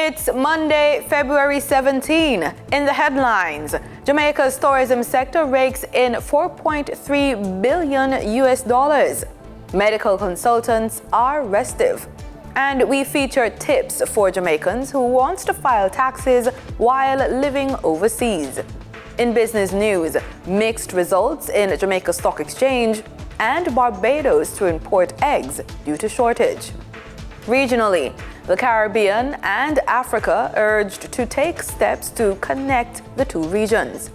It's Monday, February 17. In the headlines, Jamaica's tourism sector rakes in $4.3 billion US. Medical consultants are restive. And we feature tips for Jamaicans who want to file taxes while living overseas. In business news, mixed results in Jamaica Stock Exchange and Barbados to import eggs due to shortage. Regionally, the Caribbean and Africa urged to take steps to connect the two regions.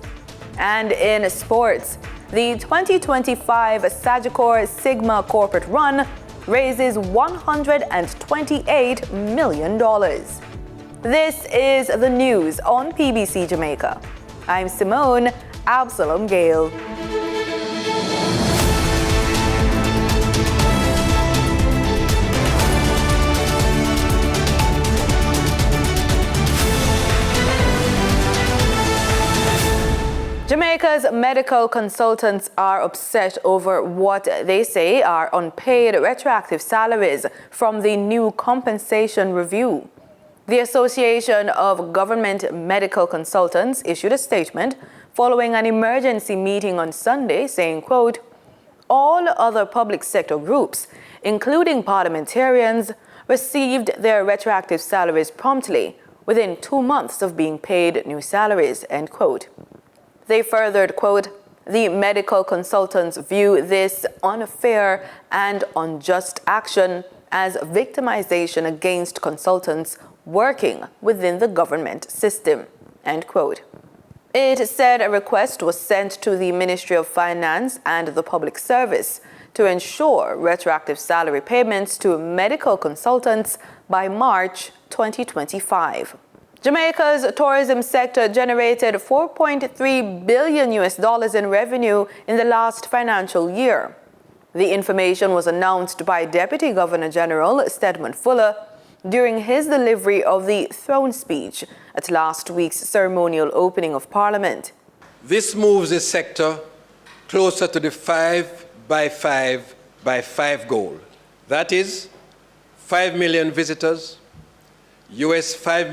And in sports, the 2025 Sagicor Sigma Corporate Run raises $128 million. This is the news on PBC Jamaica. I'm Simone Absalom Gale. Jamaica's medical consultants are upset over what they say are unpaid retroactive salaries from the new compensation review. The Association of Government Medical Consultants issued a statement following an emergency meeting on Sunday saying, quote, all other public sector groups, including parliamentarians, received their retroactive salaries promptly within 2 months of being paid new salaries, end quote. They furthered, quote, the medical consultants view this unfair and unjust action as victimization against consultants working within the government system, end quote. It said a request was sent to the Ministry of Finance and the Public Service to ensure retroactive salary payments to medical consultants by March 2025. Jamaica's tourism sector generated $4.3 billion US in revenue in the last financial year. The information was announced by Deputy Governor General Stedman Fuller during his delivery of the throne speech at last week's ceremonial opening of Parliament. This moves the sector closer to the 5 by 5 by 5 goal. That is 5 million visitors, $5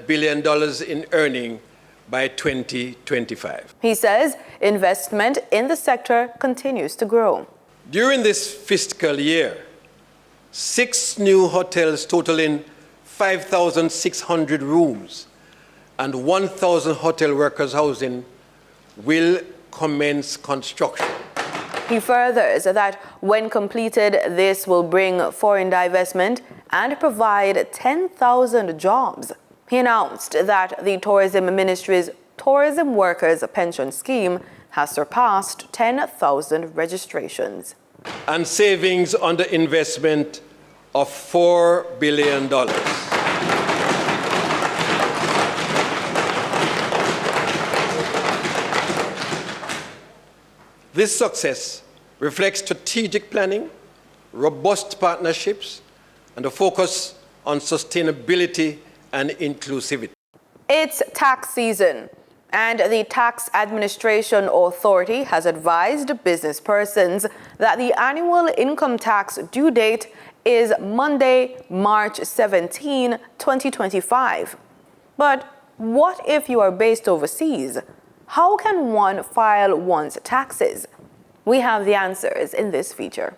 billion in earning by 2025. He says investment in the sector continues to grow. During this fiscal year, 6 new hotels totaling 5,600 rooms and 1,000 hotel workers housing will commence construction. He furthers that when completed, this will bring foreign divestment and provide 10,000 jobs. He announced that the Tourism Ministry's Tourism Workers Pension Scheme has surpassed 10,000 registrations. And savings on the investment of $4 billion. This success reflects strategic planning, robust partnerships, and a focus on sustainability and inclusivity. It's tax season, and the Tax Administration Authority has advised business persons that the annual income tax due date is Monday, March 17, 2025. But what if you are based overseas? How can one file one's taxes? We have the answers in this feature.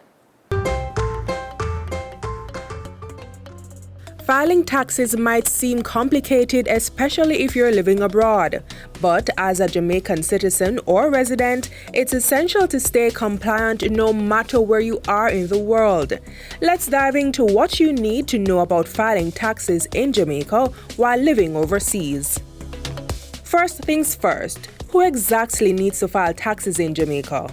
Filing taxes might seem complicated, especially if you're living abroad. But as a Jamaican citizen or resident, it's essential to stay compliant no matter where you are in the world. Let's dive into what you need to know about filing taxes in Jamaica while living overseas. First things first, who exactly needs to file taxes in Jamaica?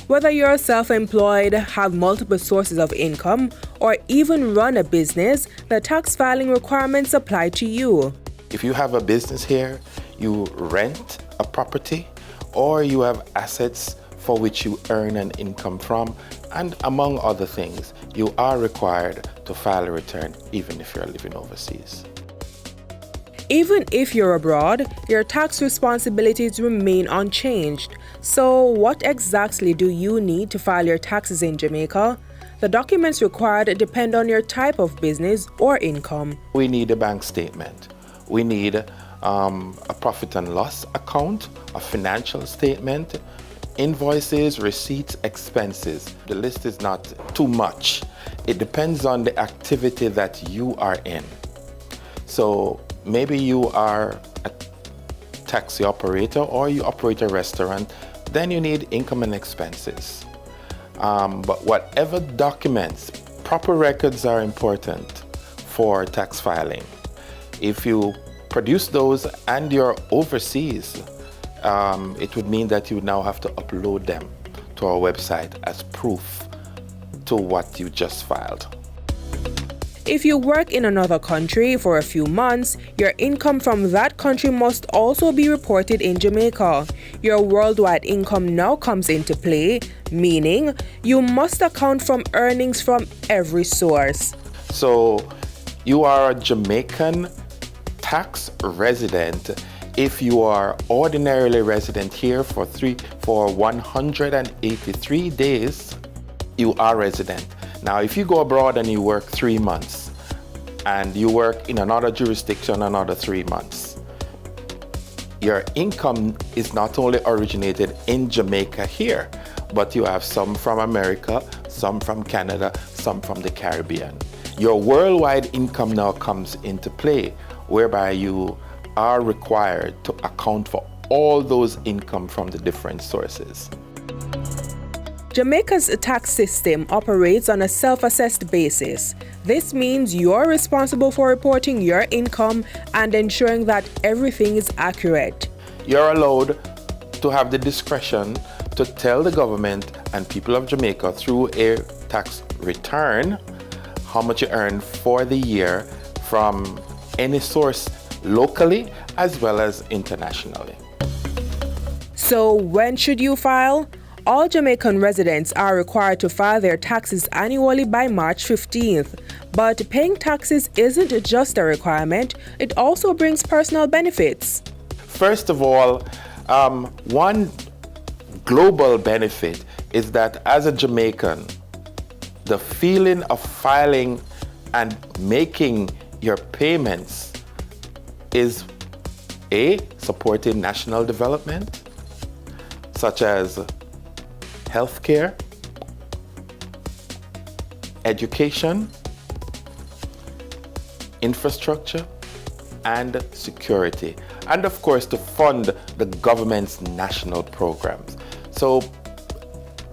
Whether you're self-employed, have multiple sources of income, or even run a business, the tax filing requirements apply to you. If you have a business here, you rent a property, or you have assets for which you earn an income from, and among other things, you are required to file a return even if you're living overseas. Even if you're abroad, your tax responsibilities remain unchanged. So what exactly do you need to file your taxes in Jamaica? The documents required depend on your type of business or income. We need a bank statement. we need a profit and loss account, a financial statement, invoices, receipts, expenses. The list is not too much. It depends on the activity that you are in. So maybe you are a taxi operator or you operate a restaurant, then you need income and expenses. But whatever documents, proper records are important for tax filing. If you produce those and you're overseas, it would mean that you now have to upload them to our website as proof to what you just filed. If you work in another country for a few months, your income from that country must also be reported in Jamaica. Your worldwide income now comes into play, meaning you must account for earnings from every source. So you are a Jamaican tax resident if you are ordinarily resident here for 183 days. You are resident. Now, if you go abroad and you work 3 months and you work in another jurisdiction another 3 months, your income is not only originated in Jamaica here, but you have some from America, some from Canada, some from the Caribbean. Your worldwide income now comes into play, whereby you are required to account for all those income from the different sources. Jamaica's tax system operates on a self-assessed basis. This means you're responsible for reporting your income and ensuring that everything is accurate. You're allowed to have the discretion to tell the government and people of Jamaica through a tax return how much you earn for the year from any source locally as well as internationally. So when should you file? All Jamaican residents are required to file their taxes annually by March 15th. But paying taxes isn't just a requirement, it also brings personal benefits. First of all, one global benefit is that as a Jamaican, the feeling of filing and making your payments is supporting national development, such as healthcare, education, infrastructure, and security, and of course to fund the government's national programs. So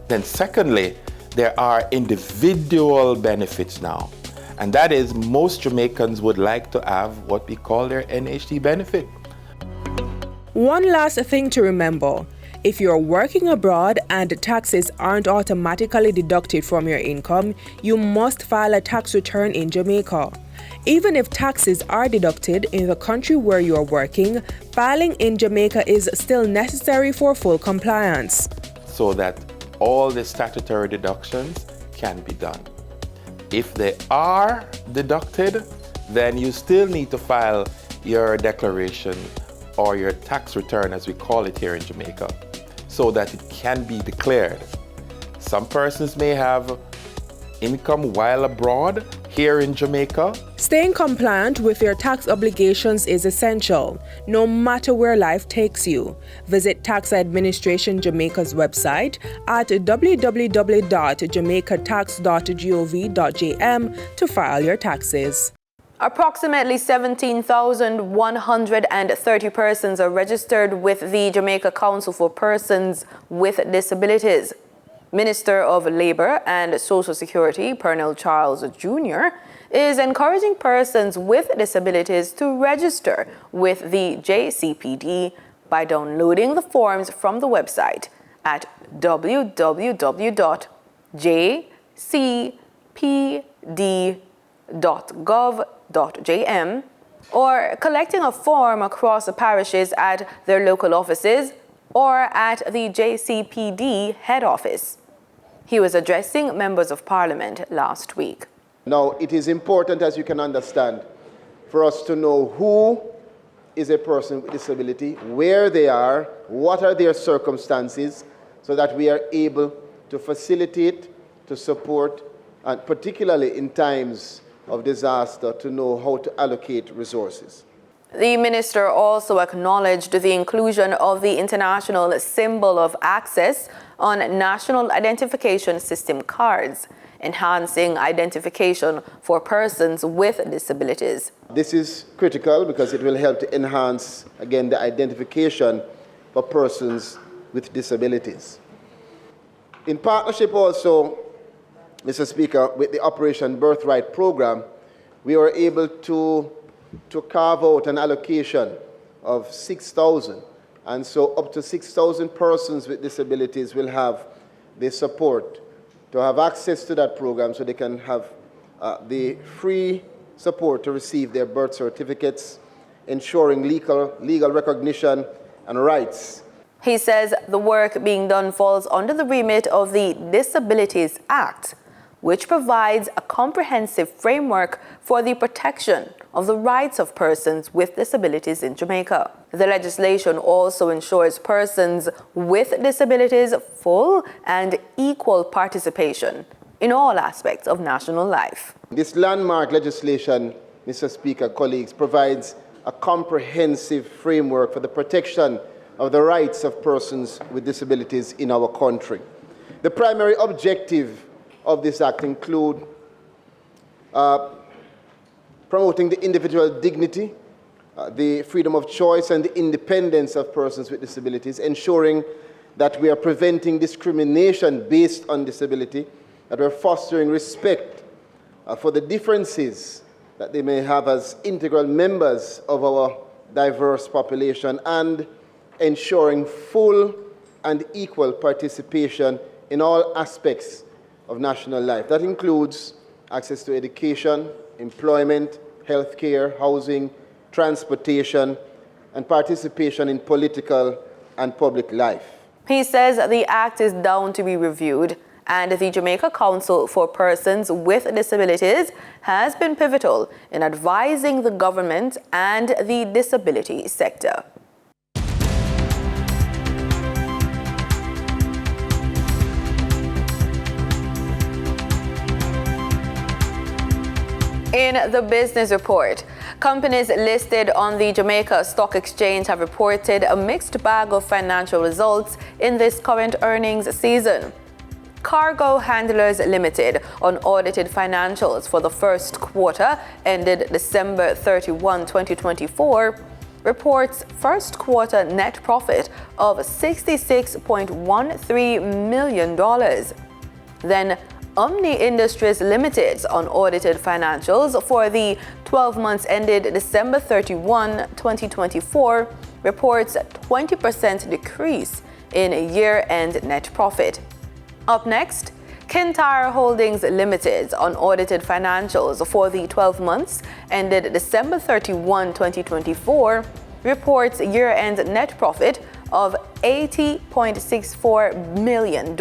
then secondly, there are individual benefits now, and that is most Jamaicans would like to have what we call their NHT benefit. One last thing to remember. If you're working abroad and taxes aren't automatically deducted from your income, you must file a tax return in Jamaica. Even if taxes are deducted in the country where you are working, filing in Jamaica is still necessary for full compliance. So that all the statutory deductions can be done. If they are deducted, then you still need to file your declaration or your tax return, as we call it here in Jamaica, so that it can be declared. Some persons may have income while abroad here in Jamaica. Staying compliant with your tax obligations is essential, no matter where life takes you. Visit Tax Administration Jamaica's website at www.jamaicatax.gov.jm to file your taxes. Approximately 17,130 persons are registered with the Jamaica Council for Persons with Disabilities. Minister of Labour and Social Security, Pernell Charles Jr., is encouraging persons with disabilities to register with the JCPD by downloading the forms from the website at www.jcpd.gov.jm or collecting a form across the parishes at their local offices or at the JCPD head office. He was addressing members of Parliament last week. Now, it is important, as you can understand, for us to know who is a person with disability, where they are, what are their circumstances, so that we are able to facilitate, to support, and particularly in times of disaster, to know how to allocate resources. The minister also acknowledged the inclusion of the international symbol of access on national identification system cards, enhancing identification for persons with disabilities. This is critical because it will help to enhance, again, the identification for persons with disabilities. In partnership also, Mr. Speaker, with the Operation Birthright program, we were able to carve out an allocation of 6,000. And so up to 6,000 persons with disabilities will have the support to have access to that program so they can have the free support to receive their birth certificates, ensuring legal recognition and rights. He says the work being done falls under the remit of the Disabilities Act, which provides a comprehensive framework for the protection of the rights of persons with disabilities in Jamaica. The legislation also ensures persons with disabilities full and equal participation in all aspects of national life. This landmark legislation, Mr. Speaker, colleagues, provides a comprehensive framework for the protection of the rights of persons with disabilities in our country. The primary objective of this act include promoting the individual dignity, the freedom of choice and the independence of persons with disabilities, ensuring that we are preventing discrimination based on disability, that we're fostering respect for the differences that they may have as integral members of our diverse population, and ensuring full and equal participation in all aspects of national life. That includes access to education, employment, healthcare, housing, transportation, and participation in political and public life. He says the act is down to be reviewed, and the Jamaica Council for Persons with Disabilities has been pivotal in advising the government and the disability sector. In the business report, companies listed on the Jamaica Stock Exchange have reported a mixed bag of financial results in this current earnings season. Cargo Handlers Limited, unaudited financials for the first quarter ended December 31, 2024, reports first quarter net profit of $66.13 million. Then Omni Industries Limited's unaudited financials for the 12 months ended December 31, 2024, reports a 20% decrease in year-end net profit. Up next, Kintyre Holdings Limited's unaudited financials for the 12 months ended December 31, 2024, reports year-end net profit of $80.64 million.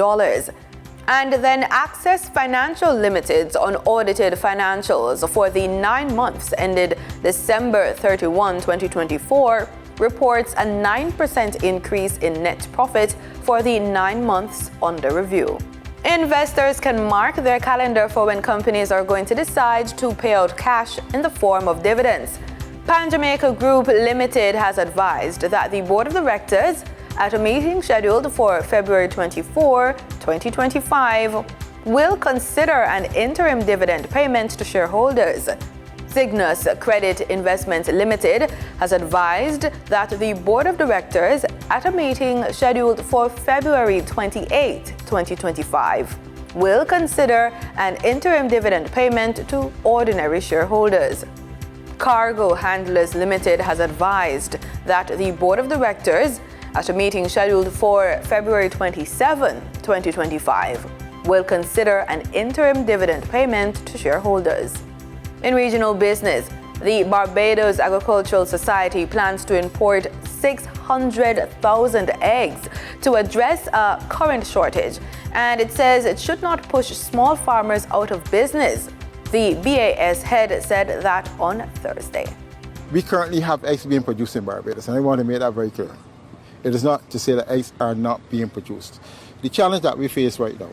And then Access Financial Limited's unaudited financials for the 9 months ended December 31, 2024, reports a 9% increase in net profit for the 9 months under review. Investors can mark their calendar for when companies are going to decide to pay out cash in the form of dividends. Pan Jamaica Group Limited has advised that the Board of Directors, at a meeting scheduled for February 24, 2025, will consider an interim dividend payment to shareholders. Cygnus Credit Investment Limited has advised that the Board of Directors, at a meeting scheduled for February 28, 2025, will consider an interim dividend payment to ordinary shareholders. Cargo Handlers Limited has advised that the Board of Directors, at a meeting scheduled for February 27, 2025, will consider an interim dividend payment to shareholders. In regional business, the Barbados Agricultural Society plans to import 600,000 eggs to address a current shortage, and it says it should not push small farmers out of business. The BAS head said that on Thursday. We currently have eggs being produced in Barbados, and I want to make that very clear. It is not to say that eggs are not being produced. The challenge that we face right now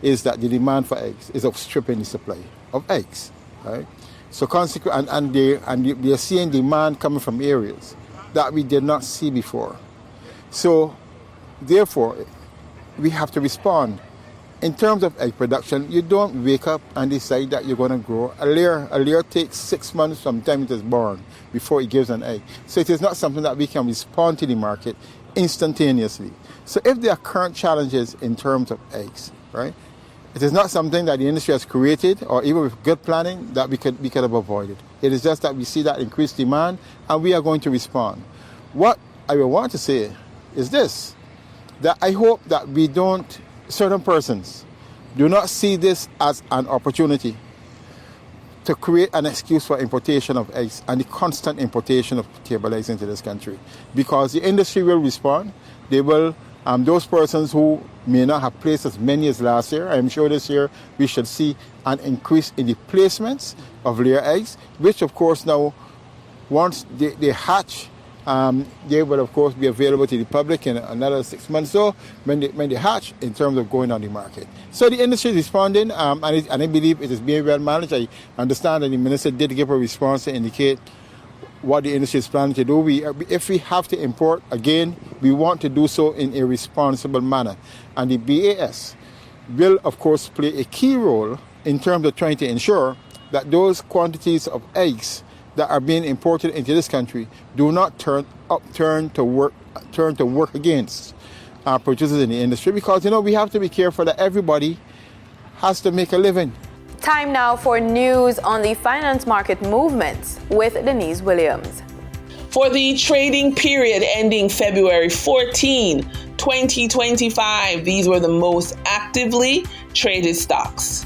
is that the demand for eggs is outstripping the supply of eggs. Right? So they're seeing demand coming from areas that we did not see before. So therefore, we have to respond. In terms of egg production, you don't wake up and decide that you're going to grow a layer. A layer takes 6 months from the time it is born before it gives an egg. So it is not something that we can respond to the market instantaneously. So if there are current challenges in terms of eggs, right, it is not something that the industry has created, or even with good planning, that we could have avoided. It is just that we see that increased demand and we are going to respond. What I will want to say is this, that I hope that certain persons do not see this as an opportunity to create an excuse for importation of eggs and the constant importation of table eggs into this country. Because the industry will respond. They will, those persons who may not have placed as many as last year, I'm sure this year we should see an increase in the placements of layer eggs, which of course now, once they hatch, they will of course be available to the public in another 6 months or so when they hatch, in terms of going on the market. So the industry is responding, and I believe it is being well managed. I understand that the minister did give a response to indicate what the industry is planning to do. If we have to import again, we want to do so in a responsible manner, and the BAS will of course play a key role in terms of trying to ensure that those quantities of eggs that are being imported into this country do not turn to work against producers in the industry, because we have to be careful that everybody has to make a living. Time now for news on the finance market movements with Denise Williams. For the trading period ending February 14, 2025, these were the most actively traded stocks.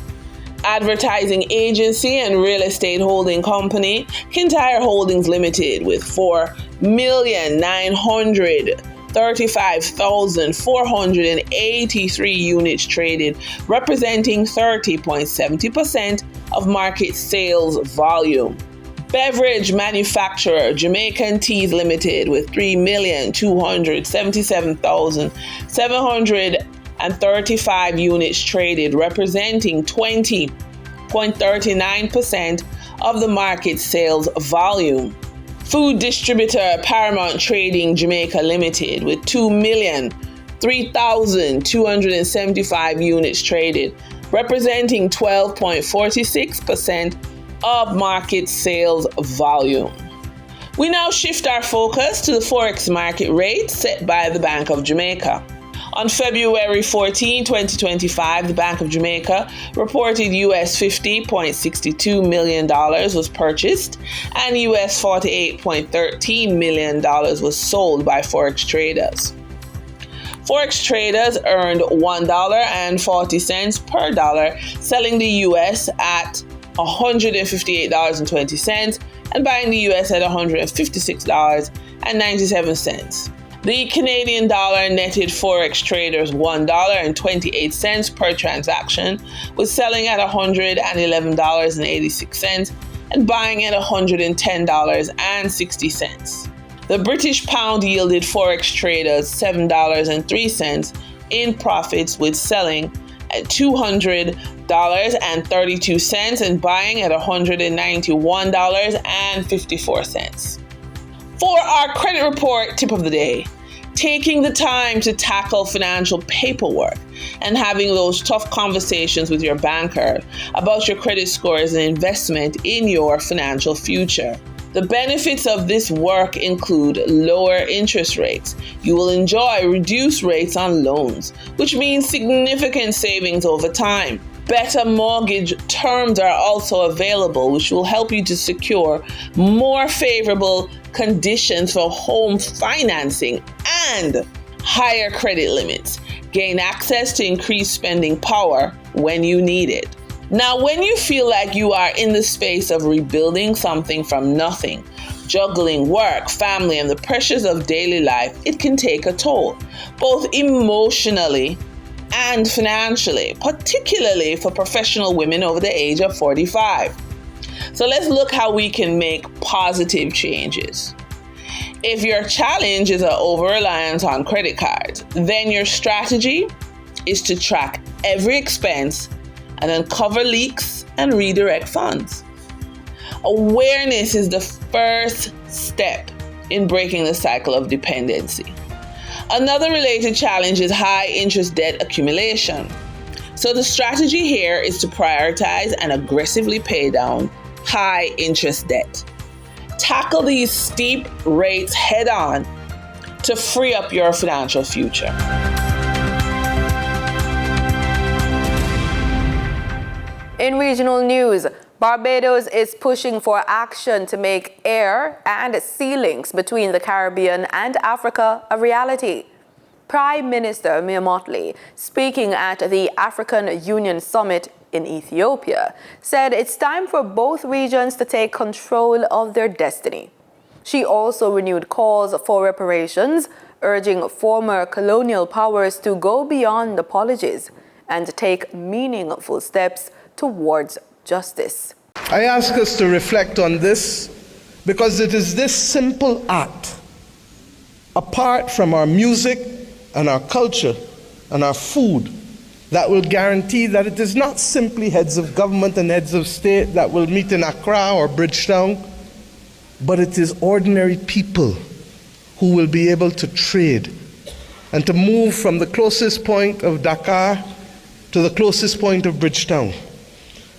Advertising agency and real estate holding company Kintyre Holdings Limited with 4,935,483 units traded, representing 30.70% of market sales volume. Beverage manufacturer Jamaican Teas Limited with 3,277,735 units traded, representing 20.39% of the market sales volume. Food distributor Paramount Trading Jamaica Limited with 2,003,275 units traded, representing 12.46% of market sales volume. We now shift our focus to the Forex market rate set by the Bank of Jamaica. On February 14, 2025, the Bank of Jamaica reported US $50.62 million was purchased and US $48.13 million was sold by Forex traders. Forex traders earned $1.40 per dollar, selling the US at $158.20 and buying the US at $156.97. The Canadian dollar netted Forex traders $1.28 per transaction, with selling at $111.86 and buying at $110.60. The British pound yielded Forex traders $7.03 in profits, with selling at $200.32 and buying at $191.54. For our credit report tip of the day, taking the time to tackle financial paperwork and having those tough conversations with your banker about your credit score is an investment in your financial future. The benefits of this work include lower interest rates. You will enjoy reduced rates on loans, which means significant savings over time. Better mortgage terms are also available, which will help you to secure more favorable conditions for home financing and higher credit limits. Gain access to increased spending power when you need it. Now, when you feel like you are in the space of rebuilding something from nothing, juggling work, family, and the pressures of daily life, it can take a toll, both emotionally and financially, particularly for professional women over the age of 45. So let's look how we can make positive changes. If your challenge is an over-reliance on credit cards, then your strategy is to track every expense and uncover leaks and redirect funds. Awareness is the first step in breaking the cycle of dependency. Another related challenge is high interest debt accumulation. So the strategy here is to prioritize and aggressively pay down high interest debt. Tackle these steep rates head on to free up your financial future. In regional news, Barbados is pushing for action to make air and sea links between the Caribbean and Africa a reality. Prime Minister Mia Mottley, speaking at the African Union Summit in Ethiopia, said it's time for both regions to take control of their destiny. She also renewed calls for reparations, urging former colonial powers to go beyond apologies and take meaningful steps towards justice. I ask us to reflect on this because it is this simple act, apart from our music and our culture and our food, that will guarantee that it is not simply heads of government and heads of state that will meet in Accra or Bridgetown, but it is ordinary people who will be able to trade and to move from the closest point of Dakar to the closest point of Bridgetown,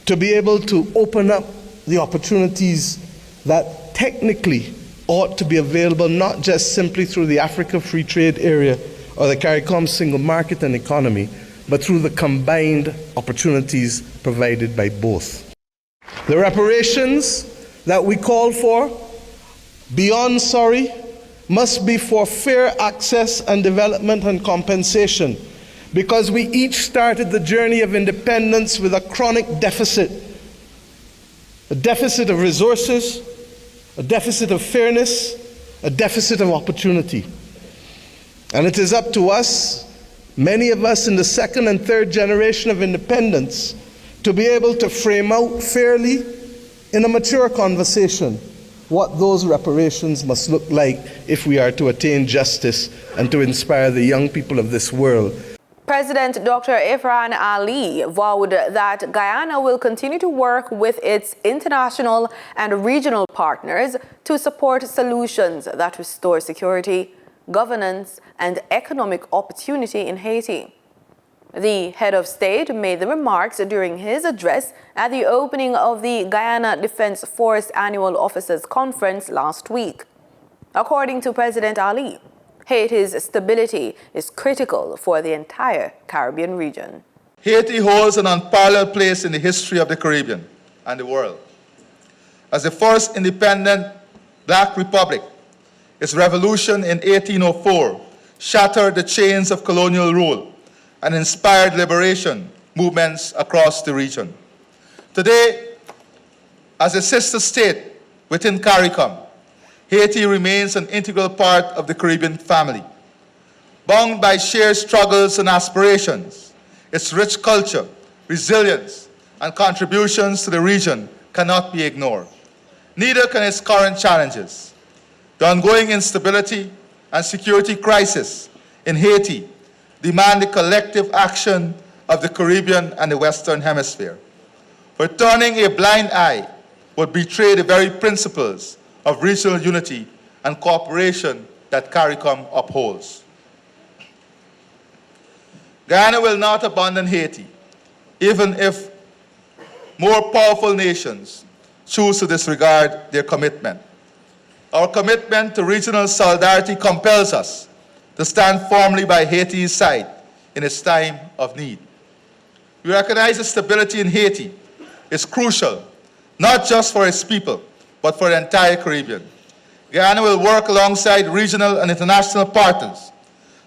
to be able to open up the opportunities that technically ought to be available not just simply through the Africa Free Trade Area or the CARICOM single market and economy, but through the combined opportunities provided by both. The reparations that we call for, beyond sorry, must be for fair access and development and compensation, because we each started the journey of independence with a chronic deficit. A deficit of resources, a deficit of fairness, a deficit of opportunity. And it is up to us, many of us in the second and third generation of independence, to be able to frame out fairly in a mature conversation what those reparations must look like if we are to attain justice and to inspire the young people of this world. President Dr. Irfan Ali vowed that Guyana will continue to work with its international and regional partners to support solutions that restore security, governance, and economic opportunity in Haiti. The head of state made the remarks during his address at the opening of the Guyana Defense Force Annual Officers Conference last week. According to President Ali, Haiti's stability is critical for the entire Caribbean region. Haiti holds an unparalleled place in the history of the Caribbean and the world. As the first independent Black republic, its revolution in 1804 shattered the chains of colonial rule and inspired liberation movements across the region. Today, as a sister state within CARICOM, Haiti remains an integral part of the Caribbean family. Bound by shared struggles and aspirations, its rich culture, resilience, and contributions to the region cannot be ignored. Neither can its current challenges. The ongoing instability and security crisis in Haiti demand the collective action of the Caribbean and the Western Hemisphere. For turning a blind eye would betray the very principles of regional unity and cooperation that CARICOM upholds. Guyana will not abandon Haiti, even if more powerful nations choose to disregard their commitment. Our commitment to regional solidarity compels us to stand firmly by Haiti's side in its time of need. We recognize that stability in Haiti is crucial, not just for its people, but for the entire Caribbean. Guyana will work alongside regional and international partners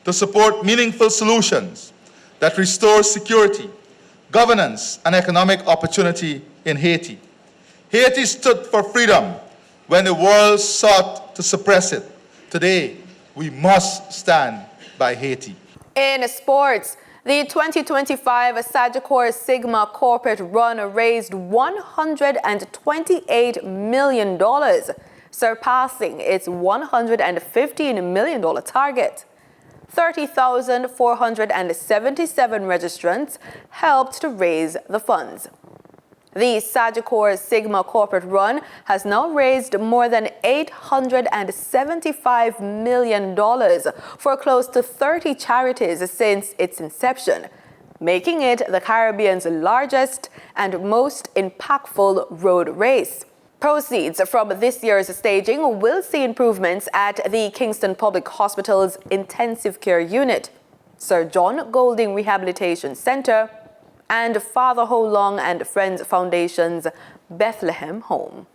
to support meaningful solutions that restore security, governance, and economic opportunity in Haiti. Haiti stood for freedom when the world sought to suppress it. Today, we must stand by Haiti. In sports, the 2025 Sagicor Sigma corporate run raised $128 million, surpassing its $115 million target. 30,477 registrants helped to raise the funds. The Sagicor Sigma corporate run has now raised more than $875 million for close to 30 charities since its inception, making it the Caribbean's largest and most impactful road race. Proceeds from this year's staging will see improvements at the Kingston Public Hospital's Intensive Care Unit, Sir John Golding Rehabilitation Center, and Father Ho Long and Friends Foundation's Bethlehem Home.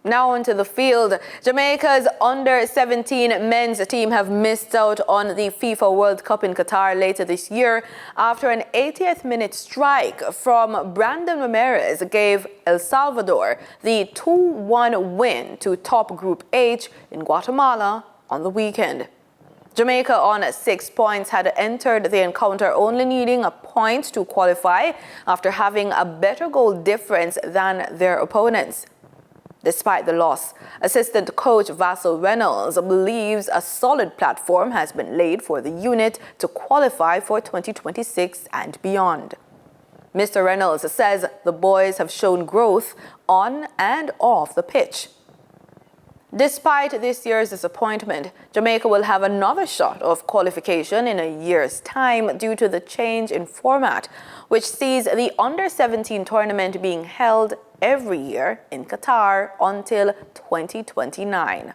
Now onto the field. Jamaica's under-17 men's team have missed out on the FIFA World Cup in Qatar later this year after an 80th minute strike from Brandon Ramirez gave El Salvador the 2-1 win to top Group H in Guatemala on the weekend. Jamaica on 6 points had entered the encounter only needing a point to qualify after having a better goal difference than their opponents. Despite the loss, assistant coach Vassal Reynolds believes a solid platform has been laid for the unit to qualify for 2026 and beyond. Mr. Reynolds says the boys have shown growth on and off the pitch. Despite this year's disappointment, Jamaica will have another shot of qualification in a year's time due to the change in format, which sees the under-17 tournament being held every year in Qatar until 2029.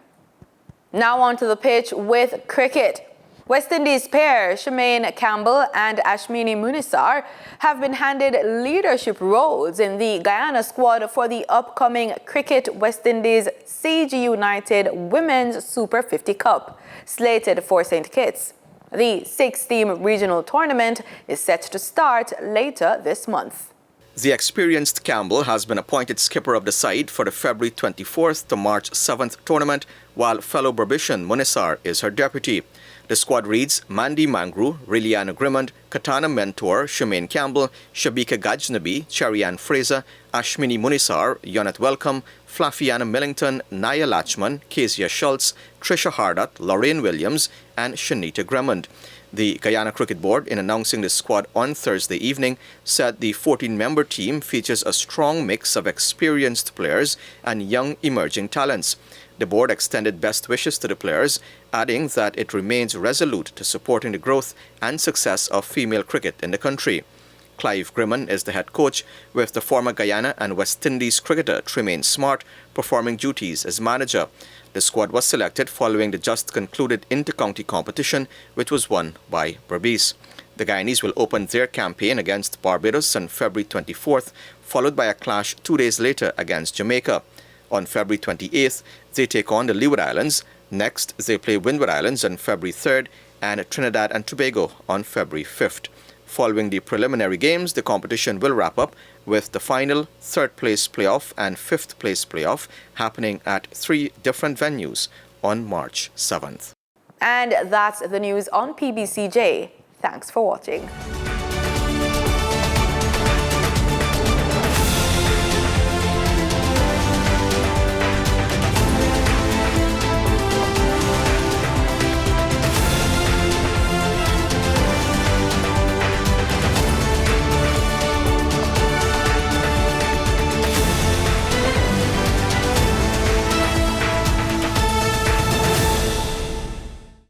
Now onto the pitch with cricket. West Indies pair Shemaine Campbell and Ashmini Munisar have been handed leadership roles in the Guyana squad for the upcoming Cricket West Indies CG United Women's Super 50 Cup, slated for St. Kitts. The 6-team regional tournament is set to start later this month. The experienced Campbell has been appointed skipper of the side for the February 24th to March 7th tournament, while fellow Barbadian Munisar is her deputy. The squad reads Mandy Mangru, Liliana Grimmond, Katana Mentor, Shemaine Campbell, Shabika Gajnabi, Cherry-Ann Fraser, Ashmini Munisar, Yonet Welcome, Flafiana Millington, Naya Lachman, Kezia Schultz, Trisha Hardat, Lorraine Williams, and Shanita Grimmond. The Guyana Cricket Board, in announcing the squad on Thursday evening, said the 14-member team features a strong mix of experienced players and young emerging talents. The board extended best wishes to the players, adding that it remains resolute to supporting the growth and success of female cricket in the country. Clive Grimmond is the head coach, with the former Guyana and West Indies cricketer Tremaine Smart performing duties as manager. The squad was selected following the just concluded inter-county competition, which was won by Berbice. The Guyanese will open their campaign against Barbados on February 24th, followed by a clash 2 days later against Jamaica. On February 28th, they take on the Leeward Islands. Next, they play Windward Islands on February 3rd and Trinidad and Tobago on February 5th. Following the preliminary games, the competition will wrap up with the final third-place playoff and fifth-place playoff happening at 3 different venues on March 7th. And that's the news on PBCJ. Thanks for watching.